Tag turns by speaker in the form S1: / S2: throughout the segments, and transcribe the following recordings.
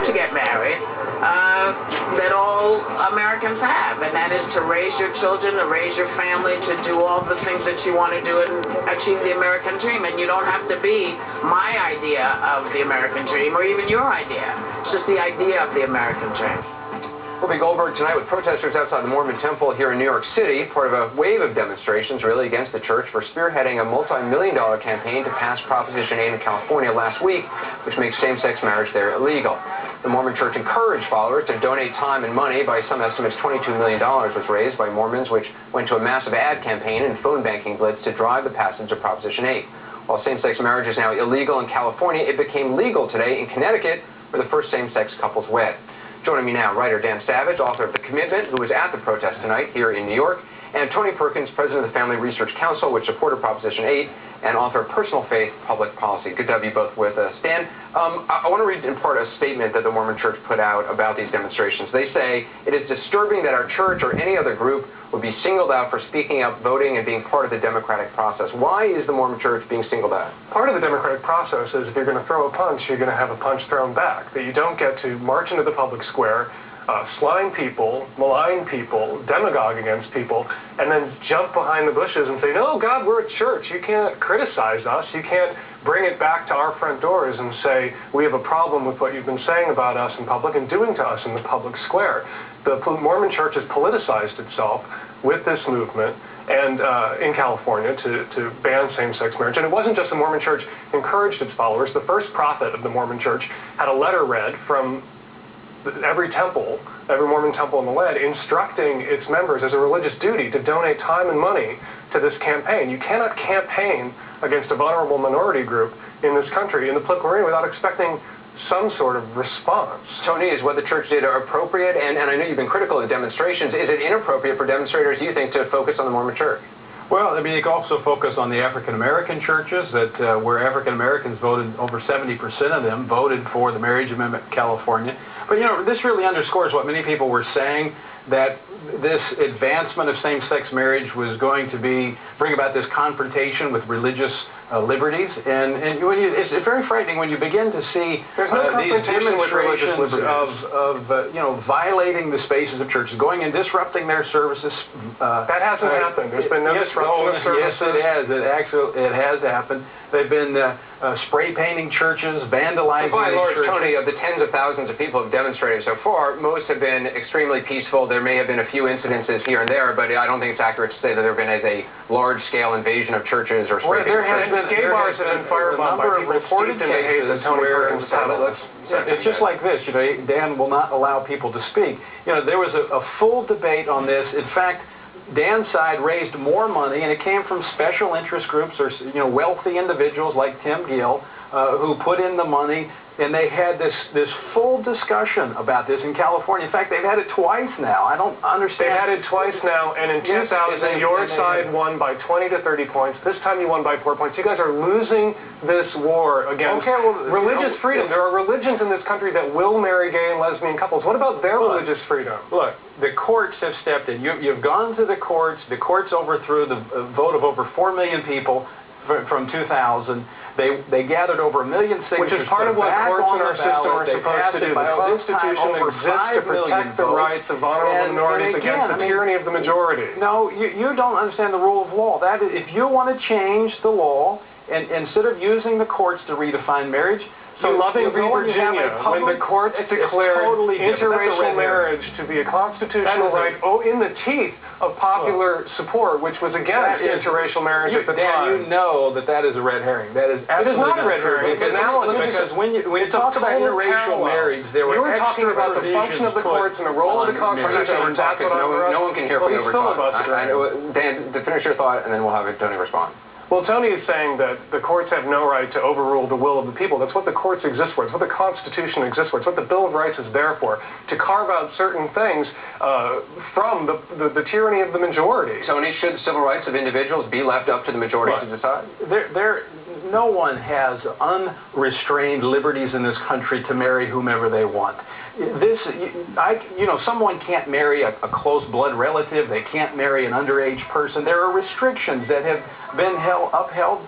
S1: to get married that all Americans have, and that is to raise your children, to raise your family, to do all the things that you want to do and achieve the American dream. And you don't have to be my idea of the American dream or even your idea. It's just the idea of the American dream.
S2: Whoopie Golberg tonight with protesters outside the Mormon temple here in New York City, part of a wave of demonstrations really against the church for spearheading a multi-million-dollar campaign to pass Proposition 8 in California last week, which makes same-sex marriage there illegal. The Mormon church encouraged followers to donate time and money. By some estimates, $22 million was raised by Mormons, which went to a massive ad campaign and phone banking blitz to drive the passage of Proposition 8. While same-sex marriage is now illegal in California, it became legal today in Connecticut, where the first same-sex couples wed. Joining me now, writer Dan Savage, author of The Commitment, who was at the protest tonight here in New York, and Tony Perkins, president of the Family Research Council, which supported Proposition 8, and author of Personal Faith, Public Policy. Good to have you both with us. Dan, I want to read in part a statement that the Mormon Church put out about these demonstrations. They say, "It is disturbing that our church or any other group would be singled out for speaking up, voting, and being part of the democratic process." Why is the Mormon Church being singled out?
S3: Part of the democratic process is if you're going to throw a punch, you're going to have a punch thrown back. That you don't get to march into the public square, slime people, malign people, demagogue against people, and then jump behind the bushes and say, "No, God, we're a church. You can't criticize us. You can't bring it back to our front doors and say, we have a problem with what you've been saying about us in public and doing to us in the public square." The Mormon Church has politicized itself with this movement and in California to ban same-sex marriage. And it wasn't just the Mormon Church encouraged its followers. The first prophet of the Mormon Church had a letter read from every temple, every Mormon temple in the land, instructing its members as a religious duty to donate time and money to this campaign. You cannot campaign against a vulnerable minority group in this country, in the political arena, without expecting some sort of response.
S2: Tony, is what the church did appropriate? And I know you've been critical of demonstrations. Is it inappropriate for demonstrators, you think, to focus on the Mormon Church?
S4: Well, I mean, you can also focus on the African-American churches that where African-Americans voted, over 70% of them voted for the marriage amendment in California. But, you know, this really underscores what many people were saying, that this advancement of same-sex marriage was going to bring about this confrontation with religious liberties. And it's very frightening when you begin to see these demonstrations of violating the spaces of churches, going and disrupting their services.
S3: That hasn't happened. There's been no disruption of services.
S4: Yes, it has. It has happened. They've been spray painting churches, vandalizing
S2: by and large,
S4: churches.
S2: Tony, of the tens of thousands of people who have demonstrated so far, most have been extremely peaceful. There may have been a few incidences here and there, but I don't think it's accurate to say that there have been a large-scale invasion of churches or spray painting.
S3: Gay bars have been firebombed by people
S4: reported
S3: steeped in the hate that Tony Perkins peddles.
S4: It's just like this, Dan will not allow people to speak. There was a full debate on this. In fact, Dan's side raised more money, and it came from special interest groups or wealthy individuals like Tim Gill who put in the money, and they had this full discussion about this in California. In fact, they've had it twice now. I don't understand.
S3: They've had it twice now, and in 2000, your side won by 20 to 30 points. This time you won by 4 points. You guys are losing this war against religious freedom. There are religions in this country that will marry gay and lesbian couples. What about their religious freedom?
S4: Look, the courts have stepped in. You've gone to the courts. The courts overthrew the vote of over 4 million people from 2000. They gathered over 1 million signatures.
S3: Which is part of what courts in our system are supposed to do. The Constitution exists to protect the rights of vulnerable minorities against the tyranny of the majority.
S4: No, you don't understand the rule of law. That is, if you want to change the law, and instead of using the courts to redefine marriage,
S3: so Loving v. Virginia, when the courts declared interracial marriage to be a constitutional right, in the teeth of popular support, which was against interracial marriage at the time.
S4: You know that is a red herring. That is absolutely
S3: not a red herring.
S4: Because when you talk about interracial marriage, there were
S3: talking about the function of the courts and the role of the Constitution.
S2: No one can hear from you over time. Dan, to finish your thought, and then we'll have Tony respond.
S3: Well, Tony is saying that the courts have no right to overrule the will of the people. That's what the courts exist for. It's what the Constitution exists for. It's what the Bill of Rights is there for, to carve out certain things from the tyranny of the majority.
S2: Tony, should civil rights of individuals be left up to the majority to decide?
S4: No one has unrestrained liberties in this country to marry whomever they want. Someone can't marry a close blood relative. They can't marry an underage person. There are restrictions that have been upheld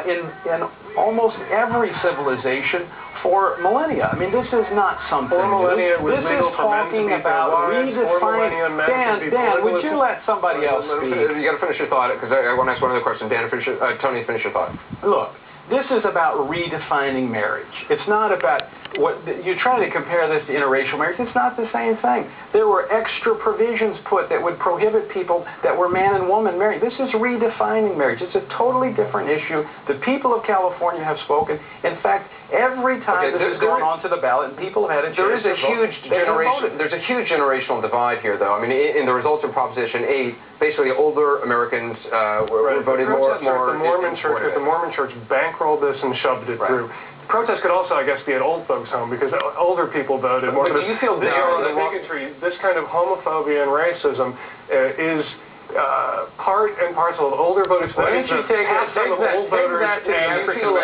S4: in almost every civilization for millennia. I mean, this is not something
S3: For millennia, it was
S4: This
S3: legal
S4: is
S3: for men to
S4: talking
S3: beat their
S4: about
S3: wives. For millennia,
S4: redefining.
S3: men could be
S4: Dan, would
S3: polygamous.
S4: you let somebody else speak?
S2: You got to finish your thought, because I want to ask one other question. Dan, Tony, finish your thought.
S4: Look, this is about redefining marriage. It's not about what you try to compare this to interracial marriage. It's not the same thing. There were extra provisions put that would prohibit people that were man and woman married. This is redefining marriage. It's a totally different issue. The people of California have spoken. In fact, every time this has gone onto the ballot and people have had a chance to vote,
S2: there's a huge generational divide here, though. I mean, in the results of Proposition 8, basically older Americans were voted more.
S3: The Mormon Church bankrolled this and shoved it through. Protest could also, I guess, be at old folks' home, because older people voted more.
S2: But do you feel
S3: this bigotry, this kind of homophobia and racism is part and parcel of older voters.
S4: Why don't you take that to the African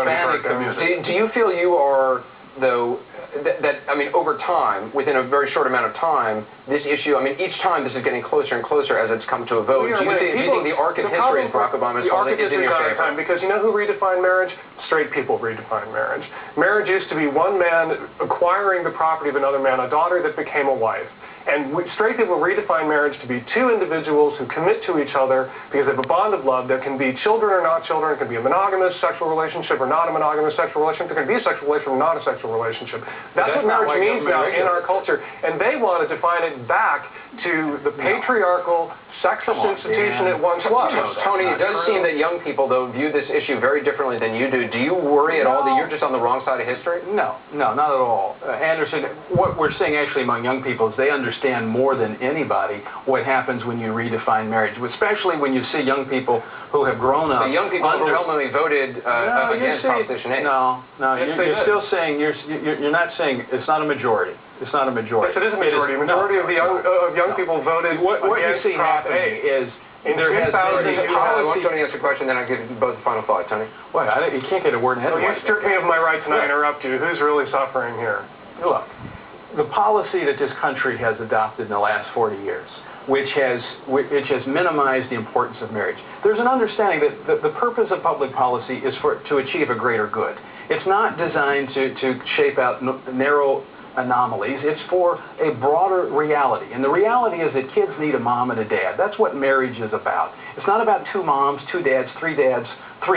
S4: American community?
S2: Do you feel you are, though, that I mean, over time, within a very short amount of time, this issue, I mean, each time this is getting closer and closer as it's come to a vote. Do you think the arc of history is Barack Obama's holding is in your favor?
S3: Because you know who redefined marriage? Straight people redefined marriage. Marriage used to be one man acquiring the property of another man, a daughter that became a wife. And straight people redefine marriage to be two individuals who commit to each other because they have a bond of love. There can be children or not children. It can be a monogamous sexual relationship or not a monogamous sexual relationship. There can be a sexual relationship or not a sexual relationship. That's what marriage means now in our culture. And they want to define it back to the patriarchal sexist institution it once was.
S2: Tony, it does seem that young people, though, view this issue very differently than you do. Do you worry at all that you're just on the wrong side of history?
S4: No, not at all. Anderson, what we're seeing actually among young people is they understand more than anybody what happens when you redefine marriage, especially when you see young people who have grown up.
S2: The young people overwhelmingly voted against Proposition 8.
S4: No, you're still saying, you're not saying, it's not a majority. It's not a majority.
S3: Yes, it is a majority. A majority of the young people voted
S4: what you see
S3: Prop
S4: happening
S3: 8.
S4: is there has been a
S2: I want
S4: policy.
S2: Tony to answer a question, then I'll give you both the final thought. Tony?
S4: Well, you can't get a word in
S3: You stripped me of my right to not interrupt you. Who's really suffering here?
S4: Look, the policy that this country has adopted in the last 40 years, which has minimized the importance of marriage. There's an understanding that the purpose of public policy is to achieve a greater good. It's not designed to shape out narrow anomalies. It's for a broader reality. And the reality is that kids need a mom and a dad. That's what marriage is about. It's not about two moms, two dads, three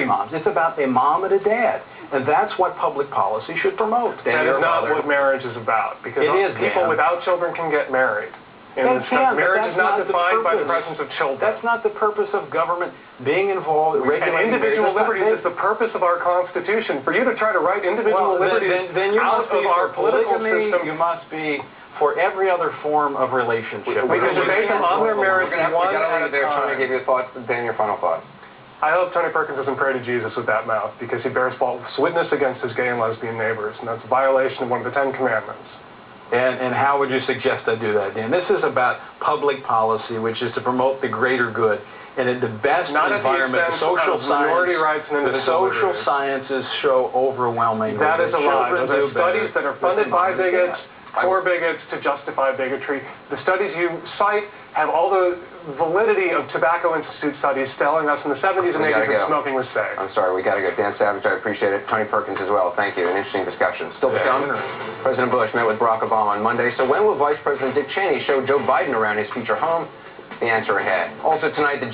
S4: moms. It's about a mom and a dad. And that's what public policy should promote.
S3: That is not what marriage is about. Because people without children can get married. Marriage is not defined by the presence of children.
S4: That's not the purpose of government being involved.
S3: And individual liberties is the purpose of our Constitution. For you to try to write individual liberties out of our political system,
S4: you must be for every other form of relationship.
S3: Because based on their marriage,
S2: we got out of there trying to give you a thought. Dan, your final thought.
S3: I hope Tony Perkins doesn't pray to Jesus with that mouth, because he bears false witness against his gay and lesbian neighbors, and that's a violation of one of the 10 Commandments.
S4: And how would you suggest I do that, Dan? This is about public policy, which is to promote the greater good. And in the best environment, the social sciences show overwhelmingly
S3: that is a lie. Those are studies that are funded by bigots, for bigots, to justify bigotry. The studies you cite have all the validity of Tobacco Institute studies telling us in the 70s and 80s that smoking was safe.
S2: I'm sorry, we got to go. Dan Savage, I appreciate it. Tony Perkins as well. Thank you. An interesting discussion. Still to come, President Bush met with Barack Obama on Monday. So when will Vice President Dick Cheney show Joe Biden around his future home? The answer ahead. Also tonight, the